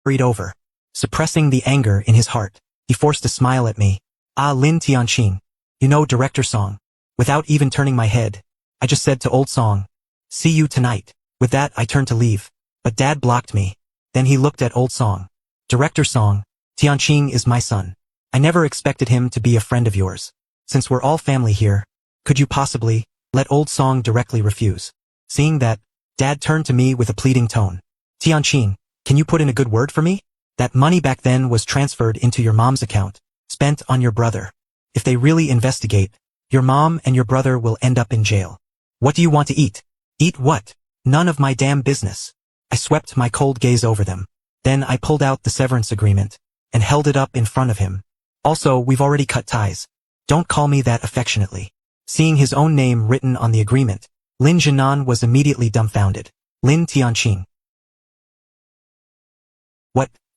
hurried over. Suppressing the anger in his heart, he forced a smile at me. "Ah, Lin Tianqing. You know Director Song." Without even turning my head, I just said to Old Song, "See you tonight." With that I turned to leave, but Dad blocked me. Then he looked at Old Song. "Director Song, Tianqing is my son. I never expected him to be a friend of yours. Since we're all family here, could you possibly let Old Song directly refuse?" Seeing that, Dad turned to me with a pleading tone. "Tianqing, can you put in a good word for me? That money back then was transferred into your mom's account, spent on your brother. If they really investigate, your mom and your brother will end up in jail. What do you want to eat?" "Eat what? None of my damn business." I swept my cold gaze over them. Then I pulled out the severance agreement and held it up in front of him. "Also, we've already cut ties. Don't call me that affectionately." Seeing his own name written on the agreement, Lin Jinan was immediately dumbfounded. "Lin Tianqing.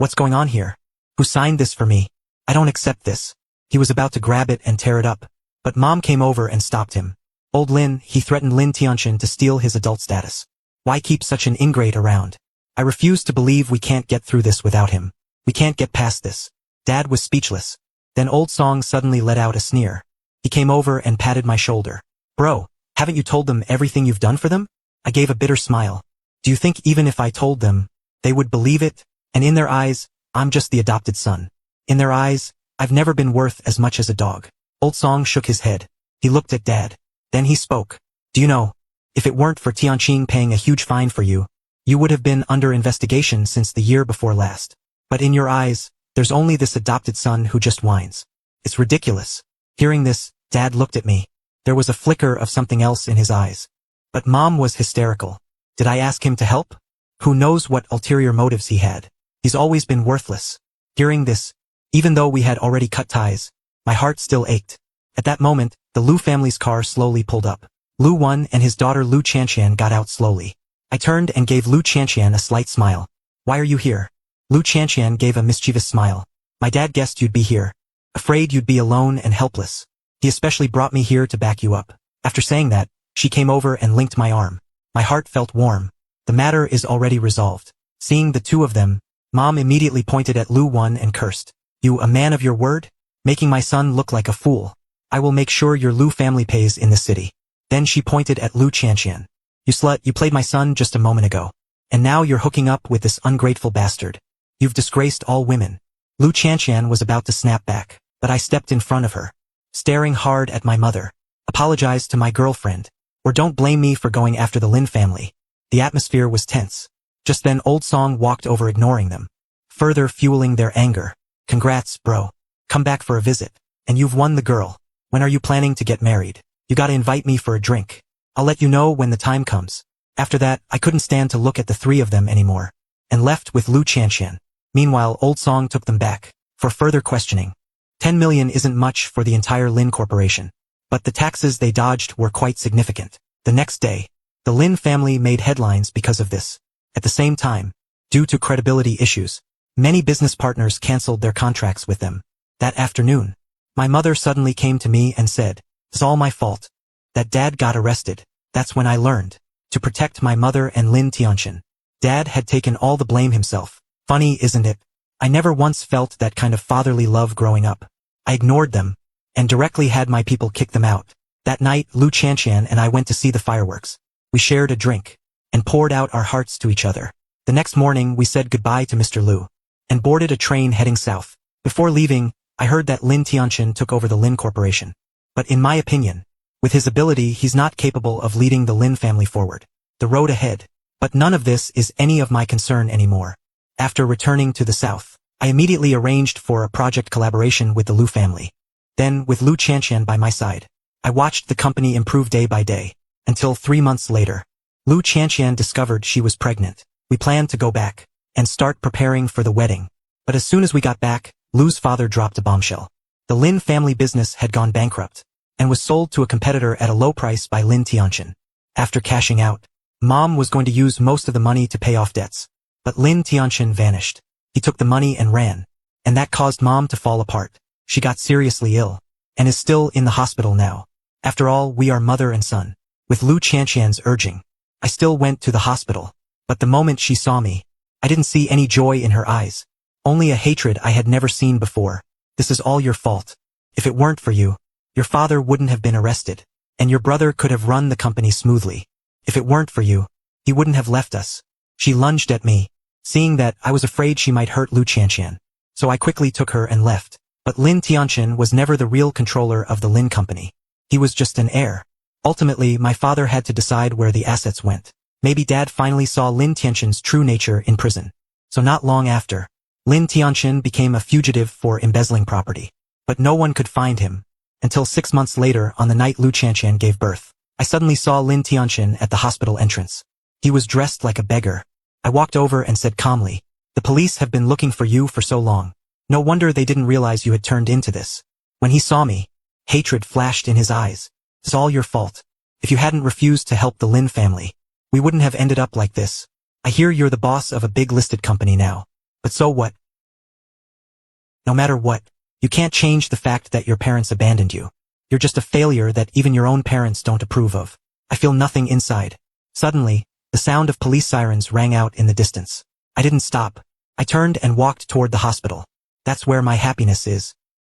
What's going on here? Who signed this for me? I don't accept this." He was about to grab it and tear it up, but Mom came over and stopped him. "Old Lin," he threatened Lin Tianqing to steal his adult status. "Why keep such an ingrate around? I refuse to believe we can't get through this without him. We can't get past this." Dad was speechless. Then Old Song suddenly let out a sneer. He came over and patted my shoulder. "Bro, haven't you told them everything you've done for them?" I gave a bitter smile. "Do you think even if I told them, they would believe it? And in their eyes, I'm just the adopted son. In their eyes, I've never been worth as much as a dog." Old Song shook his head. He looked at Dad. Then he spoke. "Do you know, if it weren't for Tianqing paying a huge fine for you, you would have been under investigation since the year before last. But in your eyes, there's only this adopted son who just whines. It's ridiculous." Hearing this, Dad looked at me. There was a flicker of something else in his eyes. But Mom was hysterical. Did I ask him to help? Who knows what ulterior motives he had? He's always been worthless. Hearing this, even though we had already cut ties, my heart still ached. At that moment, the Lu family's car slowly pulled up. Lu Wan and his daughter Lu Chanqian got out slowly. I turned and gave Lu Chanqian a slight smile. "Why are you here?" Lu Chanqian gave a mischievous smile. "My dad guessed you'd be here. Afraid you'd be alone and helpless. He especially brought me here to back you up." After saying that, she came over and linked my arm. My heart felt warm. The matter is already resolved. Seeing the two of them, Mom immediately pointed at Lu Wan and cursed. "You a man of your word? Making my son look like a fool. I will make sure your Lu family pays in the city." Then she pointed at Lu Chanqian. "You slut, you played my son just a moment ago. And now you're hooking up with this ungrateful bastard. You've disgraced all women." Lu Chanqian was about to snap back, but I stepped in front of her. Staring hard at my mother. "Apologize to my girlfriend. Or don't blame me for going after the Lin family." The atmosphere was tense. Just then Old Song walked over, ignoring them, further fueling their anger. "Congrats, bro. Come back for a visit. And you've won the girl. When are you planning to get married? You gotta invite me for a drink. I'll let you know when the time comes." After that, I couldn't stand to look at the three of them anymore, and left with Lu Chanqian. Meanwhile, Old Song took them back for further questioning. 10 million isn't much for the entire Lin Corporation, but the taxes they dodged were quite significant. The next day, the Lin family made headlines because of this. At the same time, due to credibility issues, many business partners canceled their contracts with them. That afternoon, my mother suddenly came to me and said, "It's all my fault. That Dad got arrested." That's when I learned to protect my mother and Lin Tianqing. Dad had taken all the blame himself. Funny, isn't it? I never once felt that kind of fatherly love growing up. I ignored them, and directly had my people kick them out. That night, Lu Chanqian and I went to see the fireworks. We shared a drink, and poured out our hearts to each other. The next morning, we said goodbye to Mr. Lu, and boarded a train heading south. Before leaving, I heard that Lin Tianqing took over the Lin Corporation. But in my opinion, with his ability, he's not capable of leading the Lin family forward. The road ahead. But none of this is any of my concern anymore. After returning to the south, I immediately arranged for a project collaboration with the Lu family. Then, with Lu Chanqian by my side, I watched the company improve day by day, until 3 months later, Lu Chanqian discovered she was pregnant. We planned to go back and start preparing for the wedding. But as soon as we got back, Lu's father dropped a bombshell. The Lin family business had gone bankrupt and was sold to a competitor at a low price by Lin Tianqing. After cashing out, Mom was going to use most of the money to pay off debts. But Lin Tianqing vanished. He took the money and ran. And that caused Mom to fall apart. She got seriously ill and is still in the hospital now. After all, we are mother and son. With Lu Chanqian's urging, I still went to the hospital. But the moment she saw me, I didn't see any joy in her eyes. Only a hatred I had never seen before. This is all your fault. If it weren't for you, your father wouldn't have been arrested, and your brother could have run the company smoothly. If it weren't for you, he wouldn't have left us. She lunged at me. Seeing that, I was afraid she might hurt Lu Qianqian. So I quickly took her and left. But Lin Tianqian was never the real controller of the Lin company. He was just an heir. Ultimately, my father had to decide where the assets went. Maybe Dad finally saw Lin Tianqian's true nature in prison. So not long after, Lin Tianqian became a fugitive for embezzling property. But no one could find him. Until 6 months later, on the night Lu Qianqian gave birth, I suddenly saw Lin Tianqian at the hospital entrance. He was dressed like a beggar. I walked over and said calmly, "The police have been looking for you for so long. No wonder they didn't realize you had turned into this." When he saw me, hatred flashed in his eyes. "It's all your fault. If you hadn't refused to help the Lin family, we wouldn't have ended up like this. I hear you're the boss of a big listed company now. But so what? No matter what, you can't change the fact that your parents abandoned you. You're just a failure that even your own parents don't approve of." I feel nothing inside. Suddenly, the sound of police sirens rang out in the distance. I didn't stop. I turned and walked toward the hospital. That's where my happiness is.